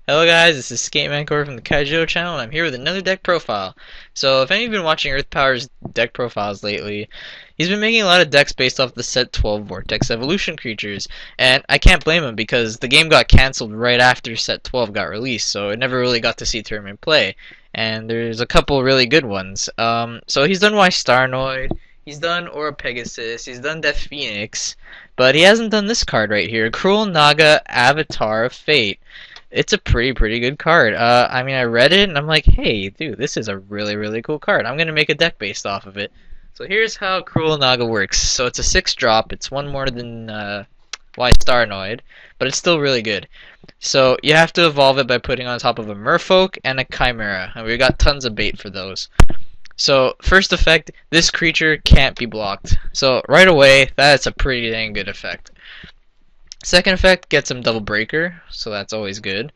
Hello guys, this is SkateMancore from the TheKaijudoChannel, and I'm here with another deck profile. So if any of you have been watching Earth Power's deck profiles lately, he's been making a lot of decks based off the set 12 Vortex Evolution creatures, and I can't blame him because the game got cancelled right after set 12 got released, so it never really got to see tournament play, and there's a couple really good ones. So he's done Starnoid, he's done Aura Pegasus, he's done Death Phoenix, but he hasn't done this card right here, Cruel Naga Avatar of Fate. It's a pretty good card. I read it and I'm like, hey, dude, this is a really cool card. I'm gonna make a deck based off of it. So here's how Cruel Naga works. So it's a 6-drop. It's one more than Starnoid, but it's still really good. So you have to evolve it by putting on top of a Merfolk and a Chimera, and we got tons of bait for those. So first effect, this creature can't be blocked. So right away, that's a pretty dang good effect. Second effect gets him Double Breaker, so that's always good.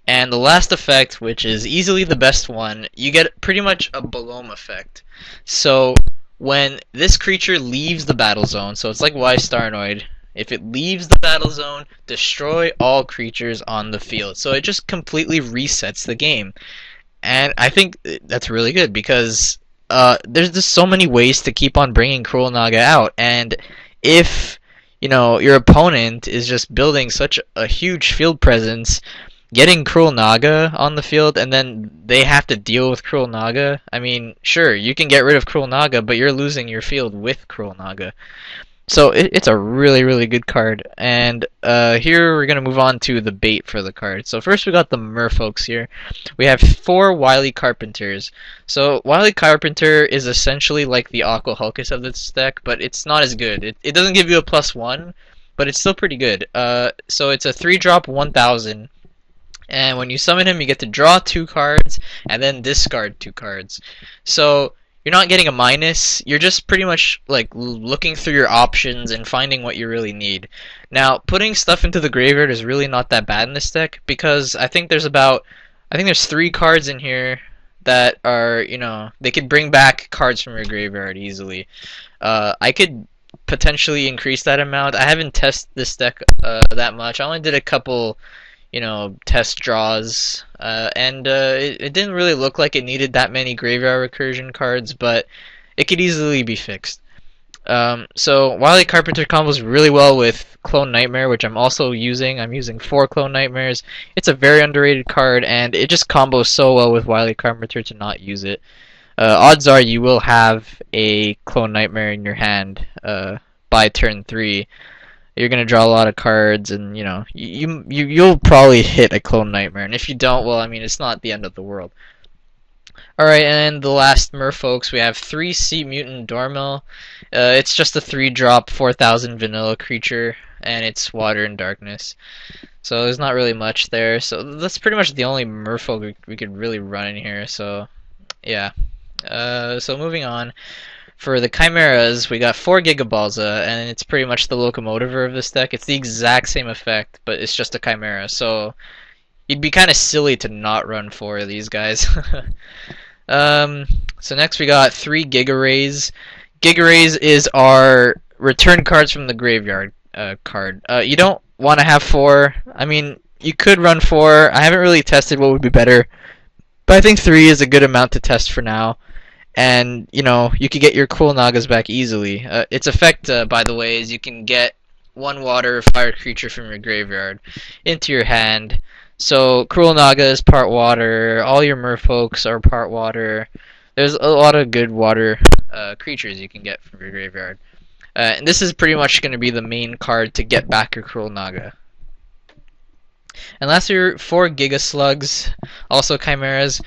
And the last effect, which is easily the best one, you get pretty much a Belome effect. So when this creature leaves the battle zone, so it's like Wily Starnoid, if it leaves the battle zone, destroy all creatures on the field. So it just completely resets the game. And I think that's really good because there's just so many ways to keep on bringing Cruel Naga out. And if your opponent is just building such a huge field presence, getting Cruel Naga on the field, and then they have to deal with Cruel Naga. I mean, sure, you can get rid of Cruel Naga, but you're losing your field with Cruel Naga. So it's a really good card. And here we're going to move on to the bait for the card. So first we got the Merfolks here. We have 4 Wily Carpenters. So Wily Carpenter is essentially like the Aqua Hulkus of this deck, but it's not as good. It doesn't give you a +1, but it's still pretty good. So it's a 3-drop 1000. And when you summon him, you get to draw 2 cards and then discard 2 cards. So you're not getting a minus, you're just pretty much like looking through your options and finding what you really need. Now, putting stuff into the graveyard is really not that bad in this deck because I think there's 3 cards in here that are, they could bring back cards from your graveyard easily. I could potentially increase that amount. I haven't tested this deck that much. I only did a couple test draws, and it didn't really look like it needed that many graveyard recursion cards, but it could easily be fixed. So Wily Carpenter combos really well with Clone Nightmare, which I'm also using. I'm using 4 Clone Nightmares. It's a very underrated card, and it just combos so well with Wily Carpenter to not use it. Odds are you will have a Clone Nightmare in your hand by turn 3. You're gonna draw a lot of cards, and you'll probably hit a Clone Nightmare. And if you don't, well, I mean, it's not the end of the world. All right, and the last Merfolks, we have 3 Sea Mutant Dormel. It's just a 3-drop 4000 vanilla creature, and it's Water and Darkness. So there's not really much there. So that's pretty much the only Merfolk we could really run in here. So yeah. So moving on. For the Chimeras, we got 4 Gigabalza, and it's pretty much the locomotiver of this deck. It's the exact same effect, but it's just a Chimera, so you'd be kind of silly to not run 4 of these guys. So next we got 3 Gigarayze. Gigarayze is our return cards from the graveyard card. You don't want to have 4. I mean, you could run 4. I haven't really tested what would be better, but I think 3 is a good amount to test for now. And, you could get your Cruel Nagas back easily. Its effect, by the way, is you can get 1 water fire creature from your graveyard into your hand. So, Cruel Naga is part water, all your Merfolks are part water. There's a lot of good water creatures you can get from your graveyard. And this is pretty much going to be the main card to get back your Cruel Naga. And lastly, 4 Gigaslugs, also Chimeras.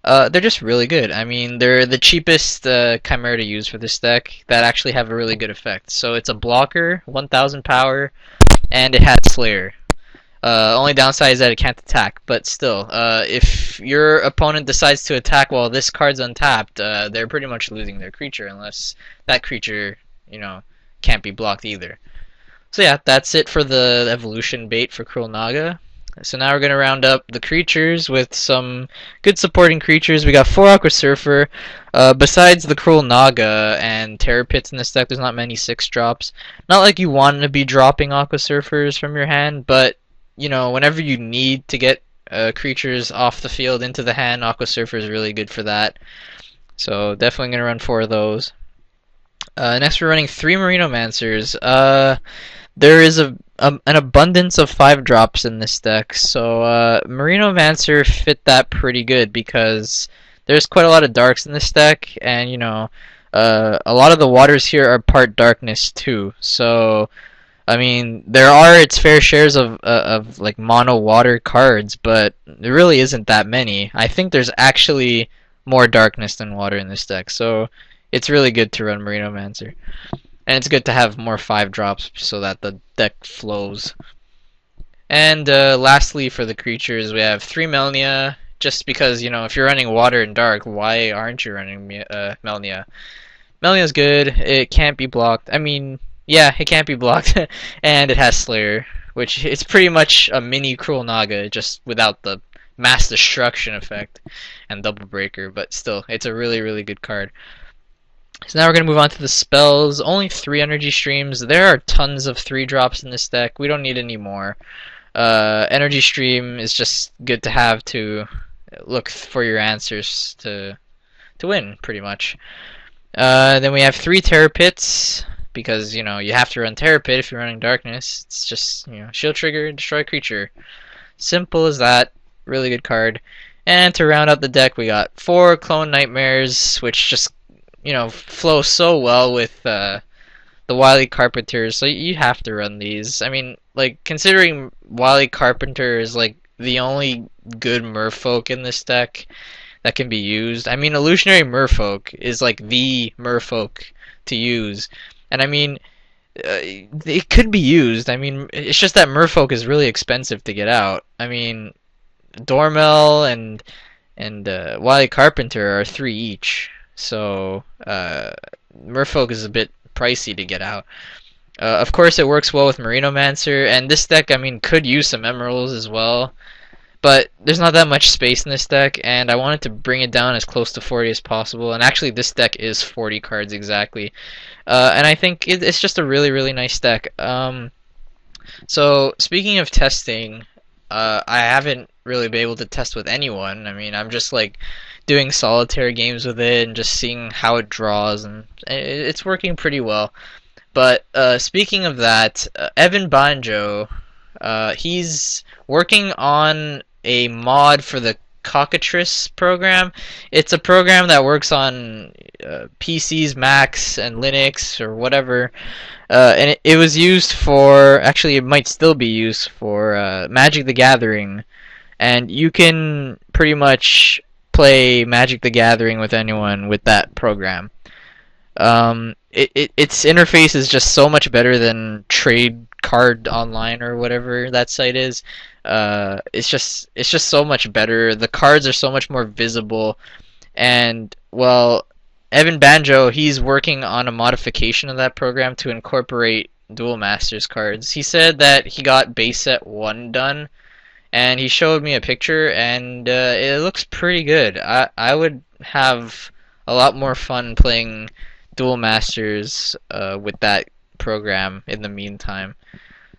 They're just really good. I mean, they're the cheapest Chimera to use for this deck that actually have a really good effect. So it's a blocker, 1000 power, and it has Slayer. Only downside is that it can't attack, but still, if your opponent decides to attack while this card's untapped, they're pretty much losing their creature unless that creature, can't be blocked either. So yeah, that's it for the evolution bait for Cruel Naga. So now we're going to round up the creatures with some good supporting creatures. We got 4 Aqua Surfer. Besides the Cruel Naga and Terror Pits in this deck, there's not many 6-drops. Not like you want to be dropping Aqua Surfers from your hand, but, whenever you need to get creatures off the field into the hand. Aqua Surfer is really good for that. So definitely going to run 4 of those. Next we're running 3 Marinomancers. There is an abundance of 5-drops in this deck, so Marinomancer fit that pretty good because there's quite a lot of darks in this deck, and you know, a lot of the waters here are part darkness too. So I mean, there are its fair shares of like mono water cards, but there really isn't that many. I think there's actually more darkness than water in this deck, so it's really good to run Marinomancer. And it's good to have more 5-drops so that the deck flows. And lastly, for the creatures, we have 3 Melnia. Just because, you know, if you're running water and dark, why aren't you running Melnia? Melnia's good. It can't be blocked. I mean, yeah, it can't be blocked. And it has Slayer, which it's pretty much a mini Cruel Naga, just without the mass destruction effect and double breaker. But still, it's a really, really good card. So now we're going to move on to the spells. Only 3 energy streams. There are tons of 3-drops in this deck. We don't need any more. Energy stream is just good to have to look for your answers to win, pretty much. Then we have 3 Terror Pits, because, you know, you have to run Terror Pit if you're running Darkness. It's just, you know, shield trigger, destroy creature. Simple as that. Really good card. And to round out the deck, we got 4 Clone Nightmares, which just, you know, flow so well with the Wily Carpenter, so you have to run these. I mean, like, considering Wily Carpenter is like the only good Merfolk in this deck that can be used. I mean, Illusionary MERFOLK is like the Merfolk to use, and I mean, it could be used. I mean, it's just that Merfolk is really expensive to get out. I mean, Dormel and Wily Carpenter are 3 each. So, Merfolk is a bit pricey to get out. Of course, it works well with Marinomancer, and this deck, I mean, could use some Emeralds as well. But there's not that much space in this deck, and I wanted to bring it down as close to 40 as possible. And actually, this deck is 40 cards exactly. And I think it's just a really, really nice deck. So, speaking of testing, I haven't really been able to test with anyone. I mean, I'm just like doing solitaire games with it and just seeing how it draws, and it's working pretty well. But speaking of that, Evan Banjo, he's working on a mod for the Cockatrice program. It's a program that works on PCs, Macs, and Linux, or whatever. And it was used for, actually it might still be used for Magic the Gathering. And you can pretty much play Magic the Gathering with anyone with that program. Its interface is just so much better than Trade Card Online or whatever that site is. It's just so much better. The cards are so much more visible, and well, Evan Banjo, he's working on a modification of that program to incorporate Duel Masters cards. He said that he got base set 1 done, and he showed me a picture, and it looks pretty good. I would have a lot more fun playing Duel Masters with that program in the meantime.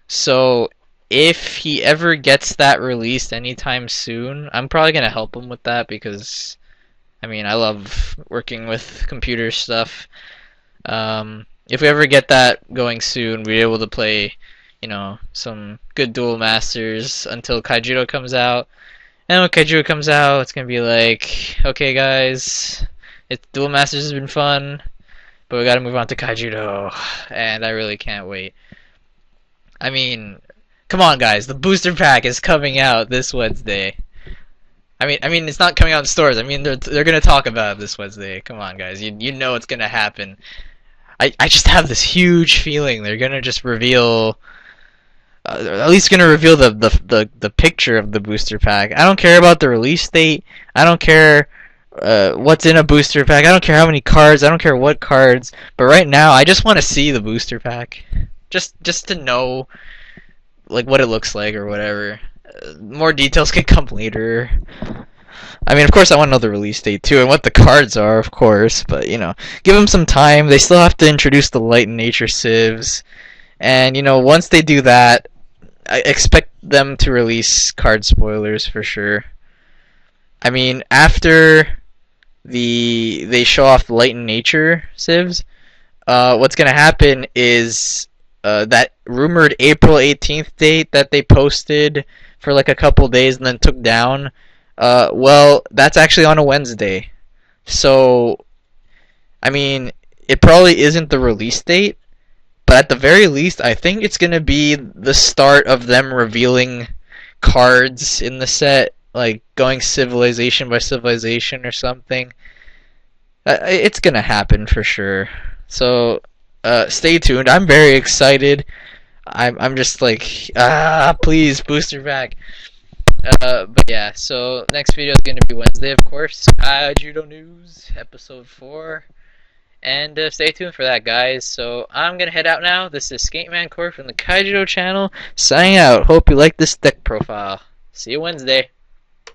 So if he ever gets that released anytime soon, I'm probably going to help him with that, because I mean, I love working with computer stuff. If we ever get that going soon, we'll be able to play, you know, some good Duel Masters until Kaijudo comes out. And when Kaijudo comes out, it's going to be like, okay guys, Duel Masters has been fun, but we got to move on to Kaijudo, and I really can't wait. I mean, come on guys, the booster pack is coming out this Wednesday. I mean, it's not coming out in stores. I mean, they're gonna talk about it this Wednesday. Come on, guys, you know it's gonna happen. I just have this huge feeling they're gonna just reveal, at least gonna reveal the picture of the booster pack. I don't care about the release date. I don't care what's in a booster pack. I don't care how many cards. I don't care what cards. But right now, I just want to see the booster pack, just to know like what it looks like or whatever. More details can come later. I mean, of course, I want to know the release date too, and what the cards are, of course. But you know, give them some time. They still have to introduce the Light and Nature Civs, and you know, once they do that, I expect them to release card spoilers for sure. I mean, after they show off Light and Nature civs, what's gonna happen is that rumored April 18th date that they posted for like a couple days and then took down. Well, that's actually on a Wednesday. So, I mean, it probably isn't the release date, but at the very least, I think it's gonna be the start of them revealing cards in the set, like going civilization by civilization or something. It's gonna happen for sure. So, stay tuned. I'm very excited. I'm just like, please, booster back. But yeah, so next video is going to be Wednesday, of course. Judo News, episode 4. And stay tuned for that, guys. So I'm going to head out now. This is Skateman Core from the TheKaijudoChannel, signing out. Hope you like this deck profile. See you Wednesday.